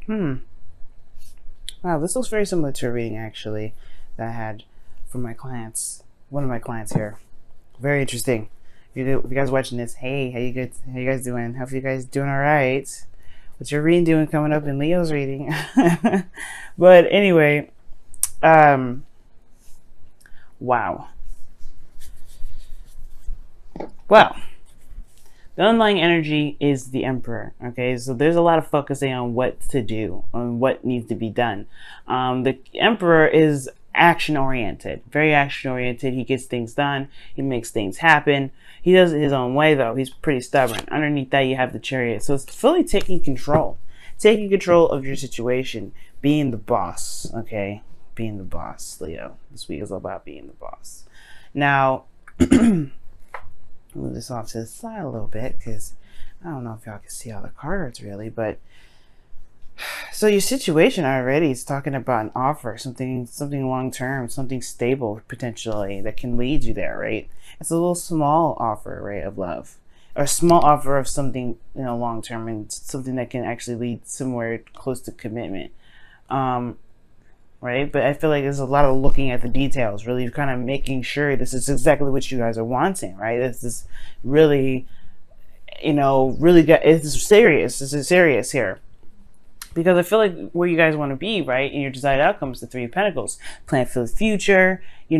Hmm. Wow, this looks very similar to a reading actually that I had from my clients. One of my clients here. Very interesting. If you guys watching this, hey, how you guys doing? Hope you guys doing all right. What's your reading doing coming up in Leo's reading? But anyway, um, wow. Well, the underlying energy is the Emperor. Okay, so there's a lot of focusing on what to do, on what needs to be done. The Emperor is action oriented, very action oriented. He gets things done, he makes things happen. He does it his own way, though. He's pretty stubborn. Underneath that, you have the Chariot. So it's fully taking control of your situation, being the boss. Okay, being the boss, Leo. This week is all about being the boss. Now, move this off to the side a little bit because I don't know if y'all can see all the cards really, but so your situation already is talking about an offer, something long term, something stable potentially that can lead you there, right? It's a little small offer, right, of love, or a small offer of something, long term, and something that can actually lead somewhere close to commitment. Right? But I feel like there's a lot of looking at the details, really kind of making sure this is exactly what you guys are wanting, right? This is really, it's serious. This is serious here. Because I feel like where you guys want to be, right, in your desired outcomes, the Three of Pentacles, plan for the future, you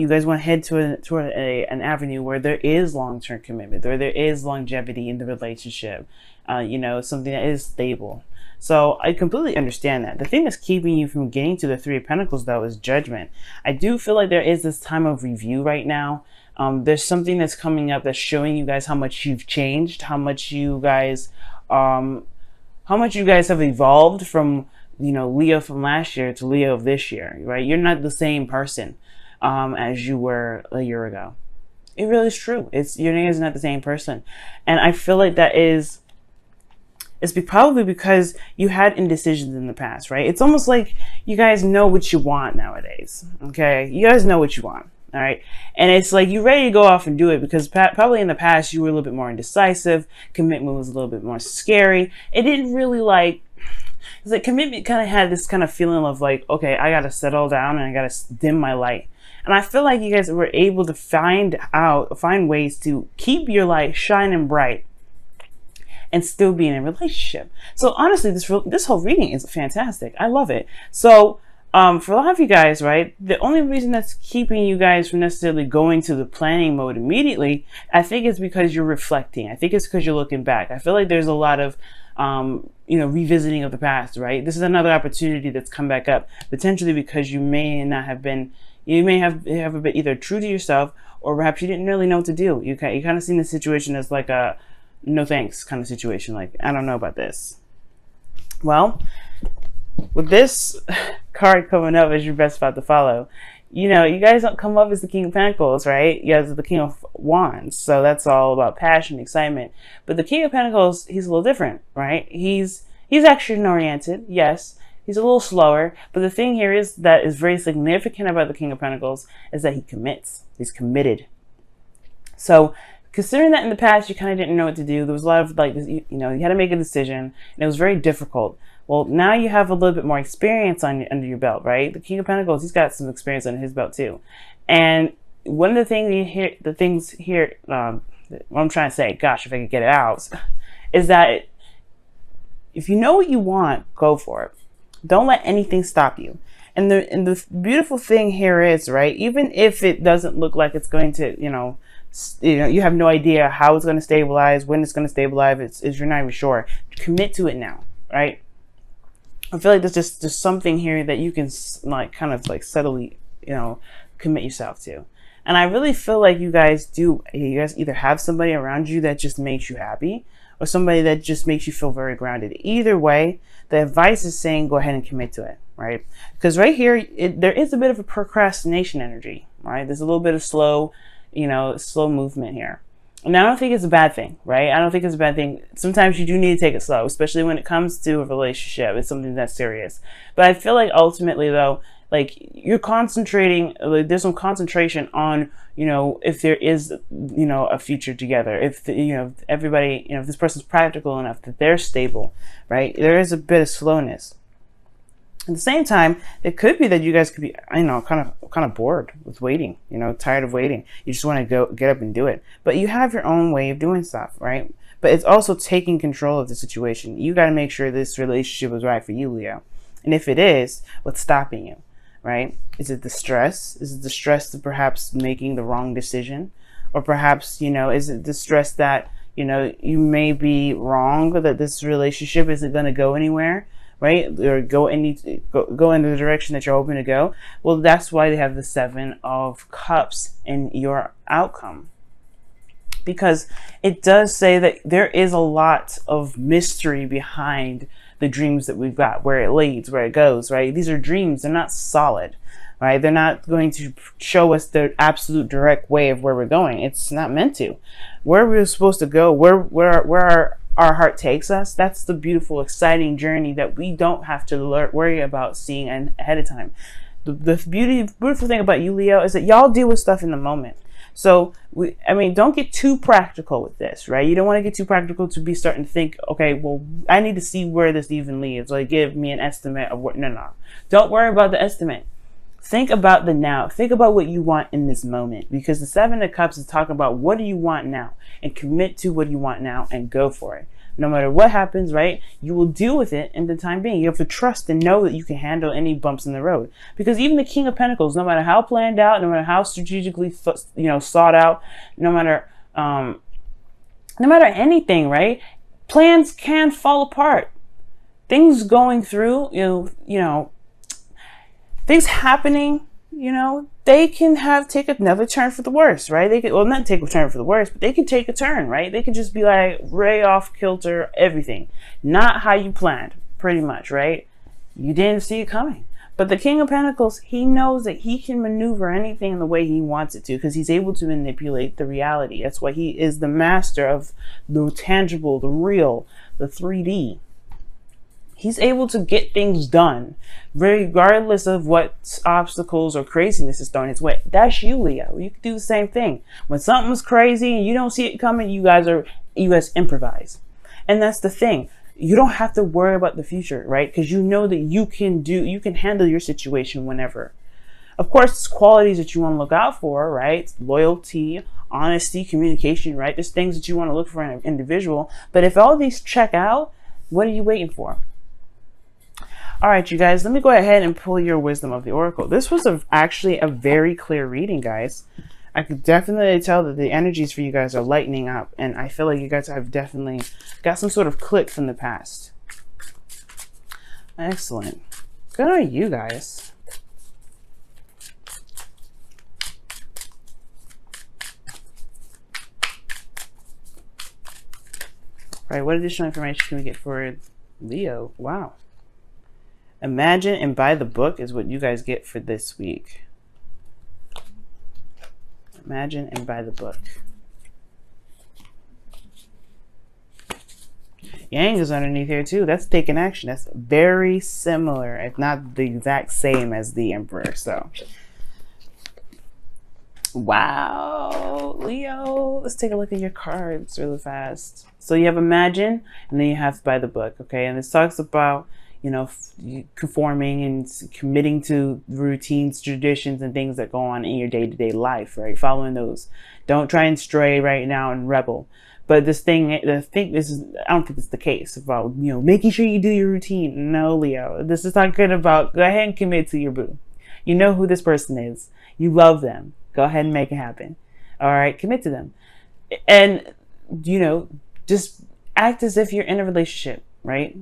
guys want to head toward an avenue where there is long-term commitment, where there is longevity in the relationship, something that is stable. So I completely understand that. The thing that's keeping you from getting to the Three of Pentacles, though, is judgment. I do feel like there is this time of review right now. There's something that's coming up that's showing you guys how much you've changed, how much you guys have evolved from, Leo from last year to Leo of this year, right? You're not the same person as you were a year ago. It really is true. Your name is not the same person. And I feel like that is... it's probably because you had indecisions in the past, right? It's almost like you guys know what you want nowadays, okay? You guys know what you want, all right? And it's like you're ready to go off and do it because probably in the past you were a little bit more indecisive. Commitment was a little bit more scary. It didn't really it's like commitment kind of had this kind of feeling of like, okay, I got to settle down and I got to dim my light. And I feel like you guys were able to find ways to keep your light shining bright and still be in a relationship. So honestly, this whole reading is fantastic. I love it. So for a lot of you guys, right, the only reason that's keeping you guys from necessarily going to the planning mode immediately, I think it's because you're reflecting. I think it's because you're looking back. I feel like there's a lot of revisiting of the past, right? This is another opportunity that's come back up, potentially because you may have been a bit either true to yourself, or perhaps you didn't really know what to do. You kind of seen the situation as like a no thanks kind of situation. Like, I don't know about this. Well, with this card coming up as your best spot to follow, you guys don't come up as the King of Pentacles, right? You guys are the King of Wands. So that's all about passion, excitement. But the King of Pentacles, he's a little different, right? He's action oriented, yes. He's a little slower. But the thing here is that is very significant about the King of Pentacles is that he commits. He's committed. So considering that in the past you kind of didn't know what to do, there was a lot of you had to make a decision, and it was very difficult. Well, now you have a little bit more experience under your belt, right? The King of Pentacles, he's got some experience under his belt too. And one of the things here, what I'm trying to say, gosh, if I could get it out, is that if you know what you want, go for it. Don't let anything stop you. And the beautiful thing here is, right, even if it doesn't look like it's going to, you have no idea how it's going to stabilize, when it's going to stabilize, you're not even sure. Commit to it now, right? I feel like there's just something here that you can kind of subtly, commit yourself to. And I really feel like you guys either have somebody around you that just makes you happy, or somebody that just makes you feel very grounded. Either way, the advice is saying go ahead and commit to it, right? Because right here, there is a bit of a procrastination energy, right? There's a little bit of slow movement here. And I don't think it's a bad thing, right? I don't think it's a bad thing. Sometimes you do need to take it slow, especially when it comes to a relationship. It's something that's serious. But I feel like ultimately, though, like you're concentrating, like there's some concentration on, you know, if there is, you know, a future together, if the, you know, everybody, you know, if this person's practical enough that they're stable, right? There is a bit of slowness. At the same time, it could be that you guys could be, you know, kind of bored with waiting, you know, tired of waiting. You just want to get up and do it. But you have your own way of doing stuff, right? But it's also taking control of the situation. You got to make sure this relationship is right for you, Leo. And if it is, what's stopping you, right? Is it the stress? Is it the stress of perhaps making the wrong decision? Or perhaps, you know, is it the stress that, you know, you may be wrong, that this relationship isn't going to go anywhere? Right? Or go in the direction that you're hoping to go. Well, that's why they have the 7 of Cups in your outcome. Because it does say that there is a lot of mystery behind the dreams that we've got, where it leads, where it goes, right? These are dreams. They're not solid, right? They're not going to show us the absolute direct way of where we're going. It's not meant to. Where we're supposed to go, where our heart takes us, that's the beautiful, exciting journey that we don't have to worry about seeing ahead of time. The beautiful thing about you, Leo, is that y'all deal with stuff in the moment. So, don't get too practical with this, right? You don't want to get too practical to be starting to think, okay, well, I need to see where this even leads. Like, give me an estimate of what, no. Don't worry about the estimate. Think about the now. Think about what you want in this moment, because the 7 of Cups is talking about what do you want now, and commit to what you want now and go for it. No matter what happens, right, you will deal with it in the time being. You have to trust and know that you can handle any bumps in the road. Because even the King of Pentacles, no matter how planned out, no matter how strategically, sought out, no matter anything, right, plans can fall apart. Things going through, things happening, they can take another turn for the worse, right? They could, well, not take a turn for the worse, but they can take a turn, right? They could just be like way off kilter, everything. Not how you planned, pretty much, right? You didn't see it coming. But the King of Pentacles, he knows that he can maneuver anything the way he wants it to, because he's able to manipulate the reality. That's why he is the master of the tangible, the real, the 3D. He's able to get things done, regardless of what obstacles or craziness is thrown his way. That's you, Leo. You can do the same thing. When something's crazy and you don't see it coming, you guys improvise. And that's the thing. You don't have to worry about the future, right? Because you know that you can handle your situation whenever. Of course, it's qualities that you want to look out for, right? Loyalty, honesty, communication, right? There's things that you want to look for in an individual. But if all these check out, what are you waiting for? All right, you guys, let me go ahead and pull your wisdom of the oracle. This was actually a very clear reading, guys. I could definitely tell that the energies for you guys are lightening up, and I feel like you guys have definitely got some sort of click from the past. Excellent. Good on you guys. All right, what additional information can we get for Leo? Wow. Imagine and buy the book is what you guys get for this week. Imagine and buy the book. Yang is underneath here too. That's taking action. That's very similar, if not the exact same as the Emperor. So, wow, Leo. Let's take a look at your cards really fast. So you have Imagine, and then you have Buy the Book. Okay, and this talks about, conforming and committing to routines, traditions, and things that go on in your day-to-day life, right? Following those. Don't try and stray right now and rebel. But this thing, I don't think this is the case about, making sure you do your routine. No, Leo. This is talking about, go ahead and commit to your boo. You know who this person is. You love them. Go ahead and make it happen. All right? Commit to them. And, just act as if you're in a relationship, right?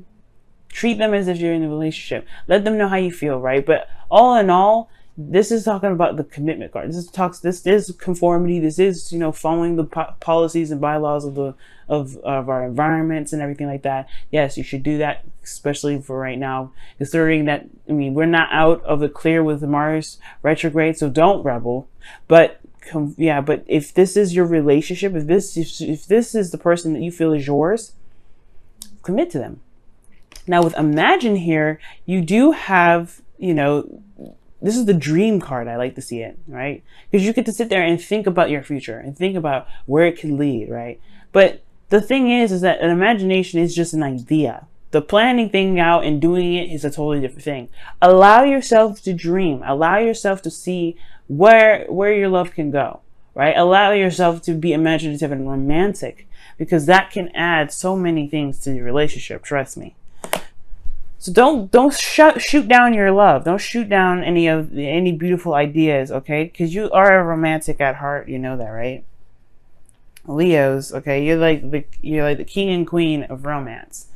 Treat them as if you're in a relationship. Let them know how you feel, right? But all in all, this is talking about the commitment card. This is conformity. This is, following the policies and bylaws of our environments and everything like that. Yes, you should do that, especially for right now, considering that, we're not out of the clear with Mars retrograde, so don't rebel. But but if this is your relationship, if this is the person that you feel is yours, commit to them. Now with Imagine here, you do have, this is the dream card. I like to see it, right? Because you get to sit there and think about your future and think about where it could lead, right? But the thing is that an imagination is just an idea. The planning thing out and doing it is a totally different thing. Allow yourself to dream. Allow yourself to see where your love can go, right? Allow yourself to be imaginative and romantic, because that can add so many things to your relationship. Trust me. So don't shoot down your love. Don't shoot down any beautiful ideas, okay? Because you are a romantic at heart. You know that, right? Leos, okay? You're like the king and queen of romance.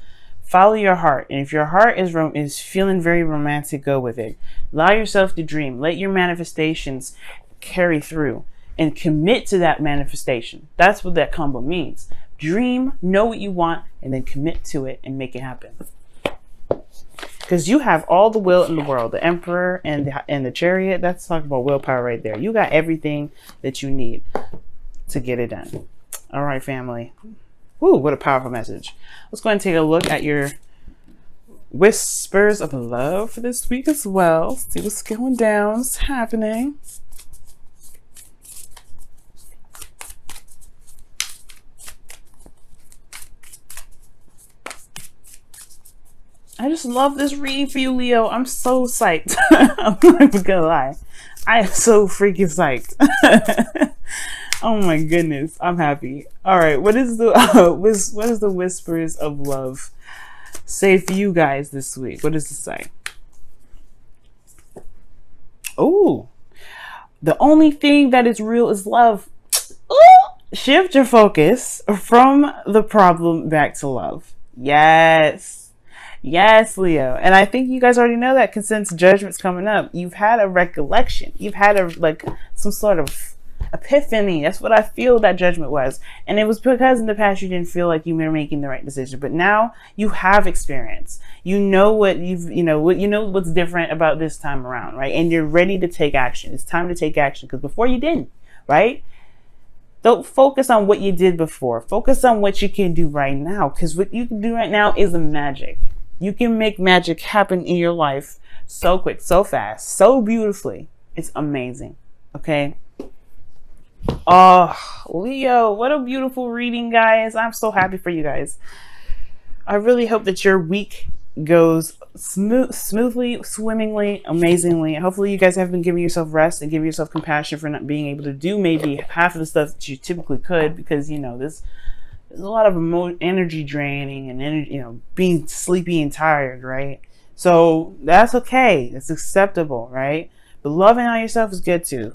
Follow your heart, and if your heart is feeling very romantic, go with it. Allow yourself to dream. Let your manifestations carry through, and commit to that manifestation. That's what that combo means. Dream, know what you want, and then commit to it and make it happen. Because you have all the will in the world. The Emperor and the Chariot, that's talking about willpower right there. You got everything that you need to get it done. All right, family. Woo, what a powerful message. Let's go ahead and take a look at your whispers of love for this week as well. See what's going down, what's happening. I just love this reading for you, Leo. I'm so psyched. I'm not even gonna lie. I am so freaking psyched. Oh my goodness, I'm happy. All right, what is the whispers of love say for you guys this week? What does it say? Oh, the only thing that is real is love. Ooh! Shift your focus from the problem back to love. Yes. Yes, Leo. And I think you guys already know that, because since Judgment's coming up, you've had a recollection. You've had some sort of epiphany. That's what I feel that Judgment was. And it was because in the past you didn't feel like you were making the right decision. But now you have experience. You know what's different about this time around, right? And you're ready to take action. It's time to take action, because before you didn't, right? Don't focus on what you did before. Focus on what you can do right now, because what you can do right now is magic. You can make magic happen in your life so quick, so fast, so beautifully. It's amazing. Okay. Oh, Leo, what a beautiful reading, guys. I'm so happy for you guys. I really hope that your week goes smoothly, swimmingly, amazingly. Hopefully you guys have been giving yourself rest and giving yourself compassion for not being able to do maybe half of the stuff that you typically could, because there's a lot of energy draining and being sleepy and tired, right? So that's okay. It's acceptable, right? But loving on yourself is good too.